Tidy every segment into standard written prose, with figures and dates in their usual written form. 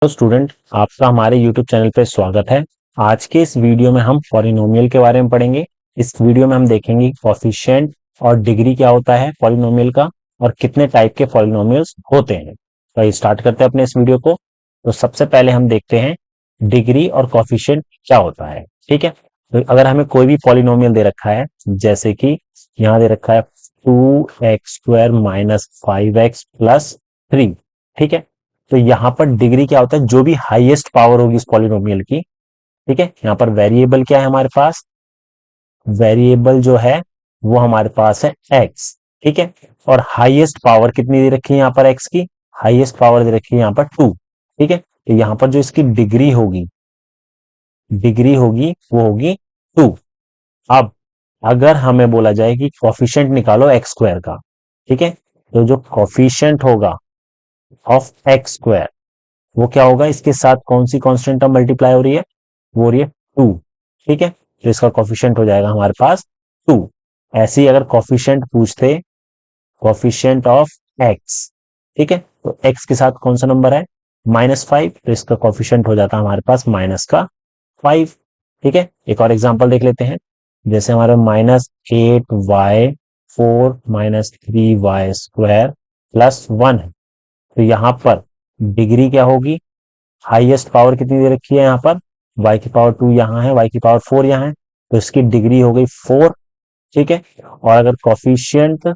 तो स्टूडेंट, आपका हमारे यूट्यूब चैनल पे स्वागत है। आज के इस वीडियो में हम पॉलिनोमियल के बारे में पढ़ेंगे। इस वीडियो में हम देखेंगे कोफिशिएंट और डिग्री क्या होता है पॉलिनोमियल का और कितने टाइप के पॉलिनोमियल्स होते हैं। तो स्टार्ट करते हैं अपने इस वीडियो को। तो सबसे पहले हम देखते हैं डिग्री और कोफिशिएंट क्या होता है। ठीक है, तो अगर हमें कोई भी पॉलिनोमियल दे रखा है, जैसे कि यहाँ दे रखा है 2x² माइनस 5x प्लस 3। ठीक है, तो यहां पर डिग्री क्या होता है, जो भी हाईएस्ट पावर होगी उस पॉलिनोमियल की। ठीक है, यहाँ पर वेरिएबल क्या है हमारे पास, वेरिएबल जो है वो हमारे पास है x। ठीक है, और हाईएस्ट पावर कितनी दे रखी है यहाँ पर x की, हाईएस्ट पावर दे रखी है यहाँ पर 2। ठीक है, तो यहाँ पर जो इसकी डिग्री होगी वो होगी 2। अब अगर हमें बोला जाए कि कोफिशिएंट निकालो x² का, ठीक है, तो जो कोफिशिएंट होगा ऑफ x², वो क्या होगा, इसके साथ कौन सी कांस्टेंट टर्म मल्टीप्लाई हो रही है, वो हो रही है 2। ठीक है, तो इसका कोफिशिएंट हो जाएगा हमारे पास 2। ऐसे ही अगर कोफिशिएंट पूछते, कोफिशिएंट ऑफ x, ठीक है, तो x के साथ कौन सा नंबर है, -5, तो इसका कोफिशिएंट हो जाता है हमारे पास -5। ठीक है, एक और एग्जांपल देख लेते हैं। जैसे हमारे -8y4 माइनस 3y² प्लस 1 है, तो यहां पर डिग्री क्या होगी, हाईएस्ट पावर कितनी दे रखी है यहाँ पर, y की पावर 2 यहाँ है, y की पावर 4 यहाँ है, तो इसकी डिग्री हो गई 4। ठीक है, और अगर कोफिशिएंट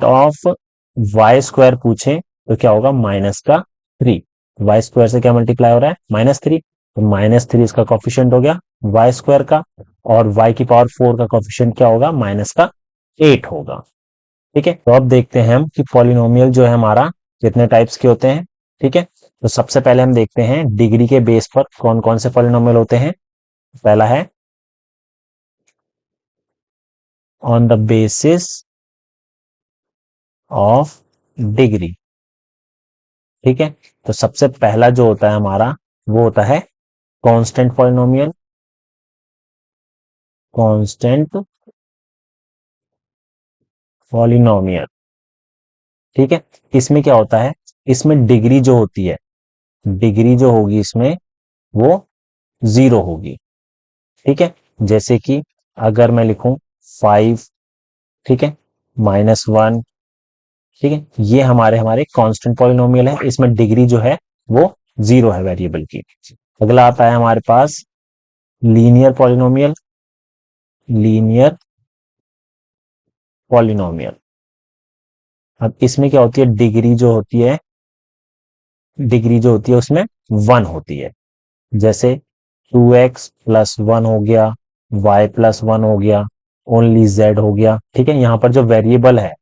ऑफ y² पूछे तो क्या होगा, -3। y² से क्या मल्टीप्लाई हो रहा है, -3, तो -3 इसका कोफिशिएंट हो गया y² का, और y की पावर 4 का कोफिशिएंट क्या होगा, -8 होगा। ठीक है, तो अब देखते हैं हम कि पॉलिनोमियल जो है हमारा कितने टाइप्स के होते हैं। ठीक है, तो सबसे पहले हम देखते हैं डिग्री के बेस पर कौन कौन से पॉलिनोमियल होते हैं। पहला है on the basis of degree. ठीक है, तो सबसे पहला जो होता है हमारा वो होता है कांस्टेंट पॉलिनोमियल। कांस्टेंट पॉलिनोमियल, ठीक है, इसमें क्या होता है, इसमें डिग्री जो होती है, डिग्री जो होगी इसमें वो 0 होगी। ठीक है, जैसे कि अगर मैं लिखूं 5, ठीक है, -1, ठीक है, ये हमारे हमारे कांस्टेंट पॉलिनोमियल है, इसमें डिग्री जो है वो 0 है वेरिएबल की। अगला आता है हमारे पास लीनियर पॉलिनोमियल। लीनियर पॉलिनोमियल, अब इसमें क्या होती है, डिग्री जो होती है उसमें 1 होती है। जैसे 2x प्लस 1 हो गया, y प्लस 1 हो गया, ओनली z हो गया। ठीक है, यहाँ पर जो वेरिएबल है,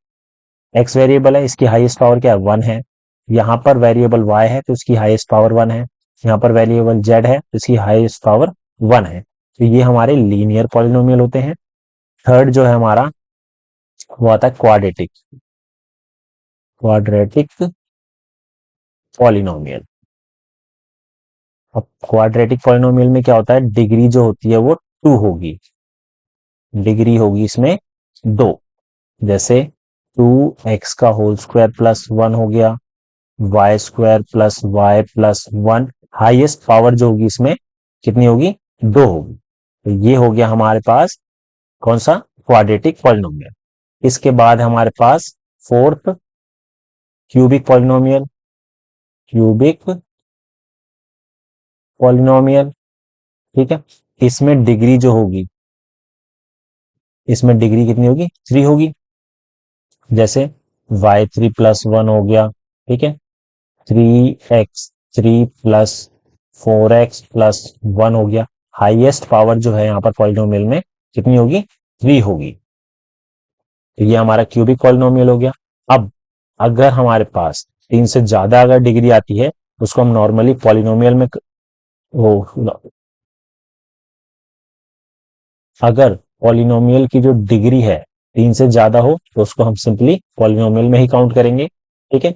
x वेरिएबल है, इसकी हाईएस्ट पावर क्या है, 1 है। यहाँ पर वेरिएबल y है तो इसकी हाईएस्ट पावर 1 है। यहाँ पर वेरिएबल z है तो इसकी हाईएस्ट पावर 1 है। तो ये हमारे लीनियर पॉलिनोमियल होते हैं। थर्ड जो है हमारा वो आता है क्वाड्रेटिक। Quadratic polynomial. अब क्वाड्रेटिक पॉलिनोमियल में क्या होता है, डिग्री जो होती है वो 2 होगी। डिग्री होगी इसमें 2। जैसे 2x का होल स्क्वायर प्लस 1 हो गया, y² plus y plus 1, highest power जो होगी इसमें कितनी होगी, 2 होगी। तो ये हो गया हमारे पास कौन सा, क्वाड्रेटिक पॉलिनोमियल। इसके बाद हमारे पास fourth cubic polynomial. Cubic polynomial, ठीक है, इसमें डिग्री जो होगी, इसमें डिग्री कितनी होगी, 3 होगी। जैसे y3 प्लस 1 हो गया, ठीक है, 3x3 प्लस 4x प्लस 1 हो गया। हाईएस्ट पावर जो है यहाँ पर पॉलिनोमियल में कितनी होगी, 3 होगी। तो ये हमारा क्यूबिक पॉलिनोमियल हो गया। अब अगर हमारे पास 3 से ज्यादा अगर डिग्री आती है, उसको हम नॉर्मली पॉलिनोमियल में वो, अगर पॉलिनोमियल की जो डिग्री है 3 से ज्यादा हो तो उसको हम सिंपली पॉलिनोमियल में ही काउंट करेंगे। ठीक है,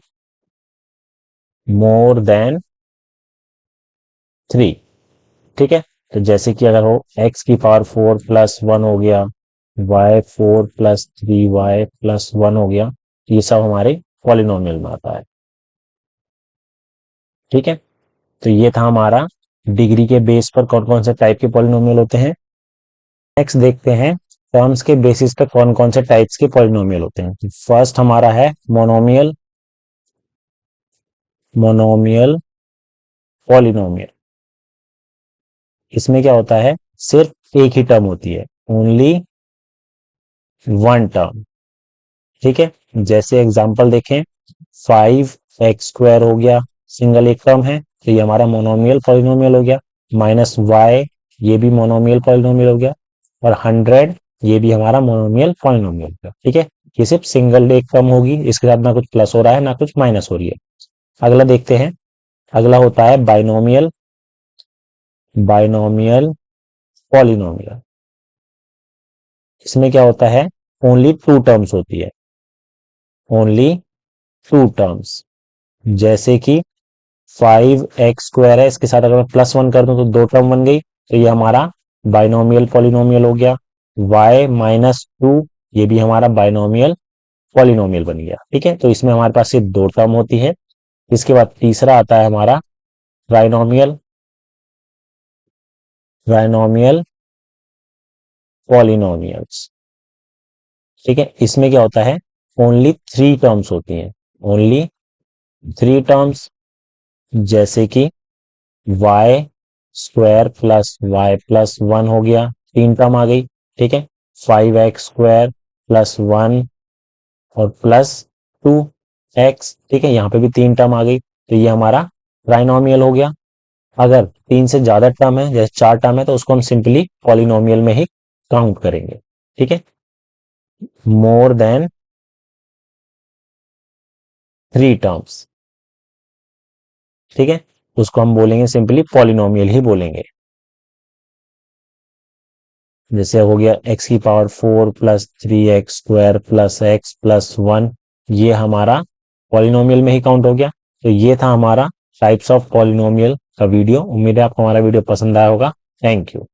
मोर देन 3। ठीक है, तो जैसे कि अगर हो x की पावर 4 प्लस 1 हो गया, y4 प्लस 3y प्लस 1 हो गया, ये सब हमारे पॉलिनोमियल में आता है। ठीक है, तो ये था हमारा डिग्री के बेस पर कौन कौन से टाइप के पॉलिनोमियल होते हैं। नेक्स्ट देखते हैं टर्म्स के बेसिस पे कौन कौन से टाइप्स के पॉलिनोमियल होते हैं। फर्स्ट हमारा है मोनोमियल, मोनोमियल पॉलिनोमियल। इसमें क्या होता है, सिर्फ एक ही टर्म होती है, ओनली वन टर्म। ठीक है, जैसे एग्जांपल देखें, 5x² हो गया, सिंगल एक टर्म है, तो ये हमारा मोनोमियल पॉलिनोमियल हो गया। -y, ये भी मोनोमियल पॉलिनोमियल हो गया। और 100, ये भी हमारा मोनोमियल पॉलिनोमियल हो गया। ठीक है, ये सिर्फ सिंगल एक टर्म होगी, इसके साथ ना कुछ प्लस हो रहा है ना कुछ माइनस हो रही है। अगला देखते हैं, अगला होता है बाइनोमियल, बाइनोमियल पॉलिनोमियल। इसमें क्या होता है, ओनली टू टर्म्स होती है, ओनली टू टर्म्स। जैसे कि 5x² है, इसके साथ अगर मैं +1 कर दूं तो दो टर्म बन गई, तो ये हमारा बाइनोमियल पॉलिनोमियल हो गया। y-2, ये भी हमारा बाइनोमियल पॉलिनोमियल बन गया। ठीक है, तो इसमें हमारे पास सिर्फ दो टर्म होती है। इसके बाद तीसरा आता है हमारा ट्राइनोमियल, ट्राइनोमियल पॉलिनोमियल्स। ठीक है, इसमें क्या होता है, ओनली थ्री टर्म्स होती हैं, ओनली थ्री टर्म्स। जैसे कि y² प्लस y+1 हो गया, तीन टर्म आ गई। ठीक है, 5x² प्लस 1 और +2x। ठीक है, यहाँ पे भी तीन टर्म आ गई, तो ये हमारा ट्राइनोमियल हो गया। अगर तीन से ज्यादा टर्म है, जैसे चार टर्म है, तो उसको हम सिंपली पॉलिनोमियल में ही काउंट करेंगे। ठीक है, मोर देन थ्री टर्म्स। ठीक है, उसको हम बोलेंगे सिंपली पॉलिनोमियल ही बोलेंगे। जैसे हो गया x⁴ plus 3x² plus x+1, ये हमारा पॉलिनोमियल में ही काउंट हो गया। तो ये था हमारा टाइप्स ऑफ पॉलिनोमियल का वीडियो। उम्मीद है आपको हमारा वीडियो पसंद आया होगा। Thank you.